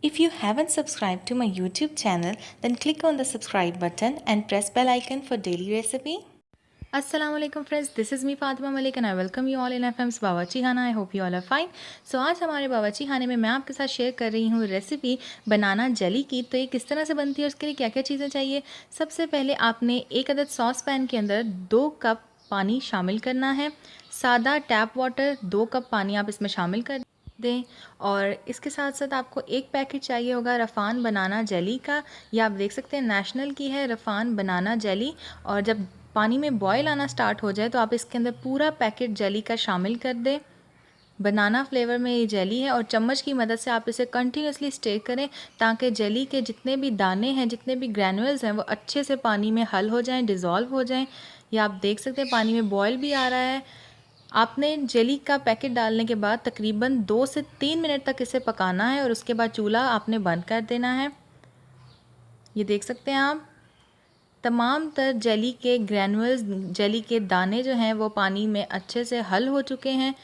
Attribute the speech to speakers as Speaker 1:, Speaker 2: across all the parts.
Speaker 1: If you haven't subscribed to my YouTube channel, then click on the subscribe button and press bell icon for daily recipe. Assalamu alaikum friends, this is me Fatima Malik and I welcome you all in FM's बावर्ची खाना. I hope you all are fine. So आज हमारे बावर्ची खाने में मैं आपके साथ शेयर कर रही हूँ रेसिपी बनाना जेली की. तो ये किस तरह से बनती है और उसके लिए क्या क्या चीज़ें चाहिए. सबसे पहले आपने एक अदद सॉस पैन के अंदर 2 कप पानी शामिल करना है. सादा टैप वाटर 2 कप पानी आप इसमें शामिल कर दें. और इसके साथ साथ आपको एक पैकेट चाहिए होगा रफ़ान बनाना जेली का. ये आप देख सकते हैं नेशनल की है रफ़ान बनाना जेली. और जब पानी में बॉयल आना स्टार्ट हो जाए तो आप इसके अंदर पूरा पैकेट जेली का शामिल कर दें. बनाना फ्लेवर में ये जेली है और चम्मच की मदद से आप इसे कंटिन्यूसली स्टे करें ताकि जेली के जितने भी दाने हैं, जितने भी ग्रैनुअल्स हैं, वो अच्छे से पानी में हल हो जाएं, डिज़ोल्व हो जाएं. ये आप देख सकते हैं पानी में बॉयल भी आ रहा है. आपने जेली का पैकेट डालने के बाद तकरीबन 2 से 3 मिनट तक इसे पकाना है और उसके बाद चूल्हा आपने बंद कर देना है. ये देख सकते हैं आप तमाम तर जेली के ग्रैनुअल्स, जेली के दाने जो हैं वो पानी में अच्छे से हल हो चुके हैं.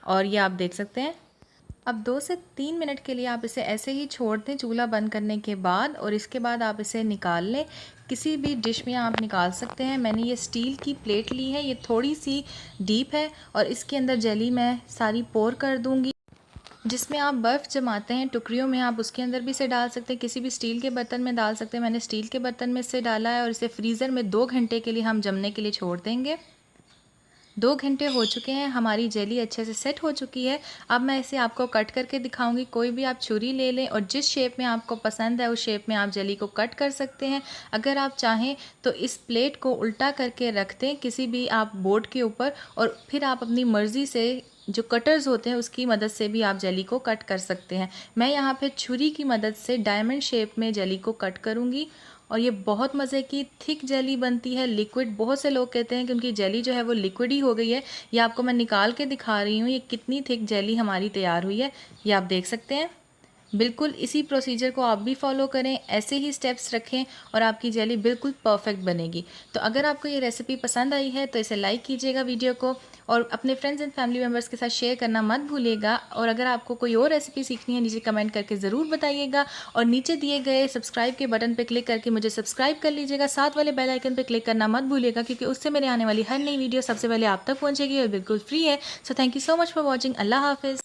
Speaker 1: और ये आप देख सकते हैं. अब 2 से 3 मिनट के लिए आप इसे ऐसे ही छोड़ दें चूल्हा बंद करने के बाद. और इसके बाद आप इसे निकाल लें. किसी भी डिश में आप निकाल सकते हैं. मैंने ये स्टील की प्लेट ली है, ये थोड़ी सी डीप है और इसके अंदर जेली मैं सारी पोर कर दूंगी. जिसमें आप बर्फ़ जमाते हैं टुकड़ियों में, आप उसके अंदर भी इसे डाल सकते हैं. किसी भी स्टील के बर्तन में डाल सकते हैं. मैंने स्टील के बर्तन में इसे डाला है और इसे फ्रीज़र में 2 घंटे के लिए हम जमने के लिए छोड़ देंगे. 2 घंटे हो चुके हैं, हमारी जेली अच्छे से सेट हो चुकी है. अब मैं इसे आपको कट करके दिखाऊंगी. कोई भी आप छुरी ले लें और जिस शेप में आपको पसंद है उस शेप में आप जेली को कट कर सकते हैं. अगर आप चाहें तो इस प्लेट को उल्टा करके रख दें किसी भी आप बोर्ड के ऊपर और फिर आप अपनी मर्ज़ी से जो कटर्स होते हैं उसकी मदद से भी आप जेली को कट कर सकते हैं. मैं यहाँ पे छुरी की मदद से डायमंड शेप में जेली को कट करूँगी. और ये बहुत मज़े की थिक जेली बनती है, लिक्विड. बहुत से लोग कहते हैं कि उनकी जेली जो है वो लिक्विड ही हो गई है. ये आपको मैं निकाल के दिखा रही हूँ ये कितनी थिक जेली हमारी तैयार हुई है. ये आप देख सकते हैं. बिल्कुल इसी प्रोसीजर को आप भी फॉलो करें, ऐसे ही स्टेप्स रखें और आपकी जेली बिल्कुल परफेक्ट बनेगी. तो अगर आपको ये रेसिपी पसंद आई है तो इसे लाइक कीजिएगा वीडियो को और अपने फ्रेंड्स एंड फैमिली मेम्बर्स के साथ शेयर करना मत भूलिएगा. और अगर आपको कोई और रेसिपी सीखनी है नीचे कमेंट करके ज़रूर बताइएगा. और नीचे दिए गए सब्सक्राइब के बटन पर क्लिक करके मुझे सब्सक्राइब कर लीजिएगा. साथ वाले बेल आइकन पर क्लिक करना मत भूलिएगा क्योंकि उससे मेरे आने वाली हर नई वीडियो सबसे पहले आप तक पहुँचेगी और बिल्कुल फ्री है. So thank you so much for watching. Allah हाफिज़.